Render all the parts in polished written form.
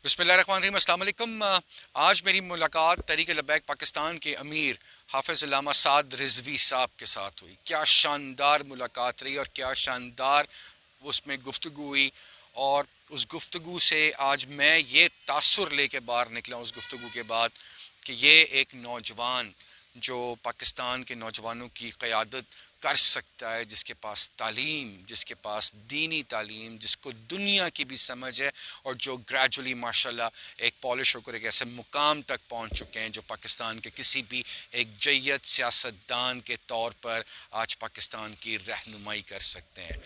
बिस्मिल्लाहिर्रहमानिर्रहीम, अस्सलाम वालेकुम। आज मेरी मुलाकात तहरीक लब्बैक पाकिस्तान के अमीर हाफिज़ अल्लामा साद रिजवी साहब के साथ हुई। क्या शानदार मुलाकात रही और क्या शानदार उसमें गुफ्तगू हुई। और उस गुफ्तगू से आज मैं ये तासुर लेके बाहर निकला उस गुफ्तगू के बाद कि ये एक नौजवान जो पाकिस्तान के नौजवानों की क़यादत कर सकता है, जिसके पास तालीम, जिसके पास दीनी तालीम, जिसको दुनिया की भी समझ है, और जो ग्रेजुअली माशाल्लाह एक पॉलिश होकर एक ऐसे मुकाम तक पहुंच चुके हैं जो पाकिस्तान के किसी भी एक जय्यद सियासतदान के तौर पर आज पाकिस्तान की रहनुमाई कर सकते हैं।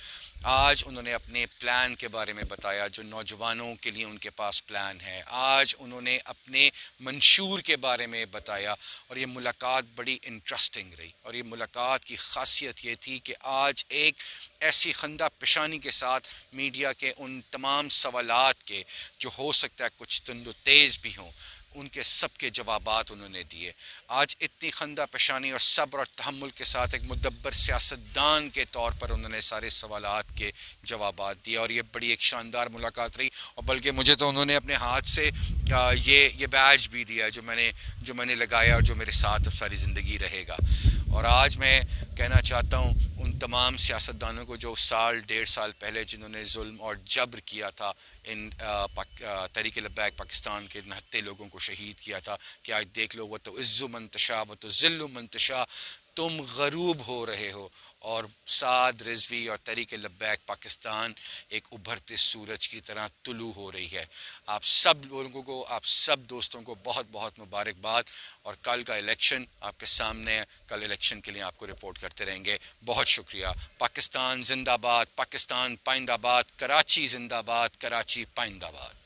आज उन्होंने अपने प्लान के बारे में बताया, जो नौजवानों के लिए उनके पास प्लान है। आज उन्होंने अपने मंशूर के बारे में बताया और ये मुलाकात बड़ी इंटरेस्टिंग रही। और ये मुलाकात की खासियत ये थी कि आज एक ऐसी खंदा पेशानी के साथ मीडिया के उन तमाम सवालात के जो हो सकता है कुछ तंदो तेज़ भी हों, उनके सब के जवाबात उन्होंने दिए। आज इतनी खंदा पेशानी और सब्र और तहम्मुल के साथ एक मुदब्बर सियासतदान के तौर पर उन्होंने सारे सवालात के जवाबात दिए और ये बड़ी एक शानदार मुलाकात रही। और बल्कि मुझे तो उन्होंने अपने हाथ से ये बैज भी दिया जो मैंने लगाया और जो मेरे साथ अब सारी ज़िंदगी रहेगा। और आज मैं कहना चाहता हूँ उन तमाम सियासतदानों को जो साल डेढ़ साल पहले जिन्होंने जुल्म और जबर किया था, इन तहरीक लब्बैक पाकिस्तान के 69 लोगों को शहीद किया था, कि आज देख लो, वो तो इज़्ज़ु मंतशा व तो ज़िल्लु मंतशा, तुम गरूब हो रहे हो और साद रिजवी और तहरीक लब्बैक पाकिस्तान एक उभरते सूरज की तरह तुलू हो रही है। आप सब लोगों को, आप सब दोस्तों को बहुत बहुत मुबारकबाद। और कल का इलेक्शन आपके सामने है, कल इलेक्शन के लिए आपको रिपोर्ट करते रहेंगे। बहुत शुक्रिया। पाकिस्तान जिंदाबाद, पाकिस्तान पाइंदाबाद, कराची जिंदाबाद, कराची पाइंदाबाद।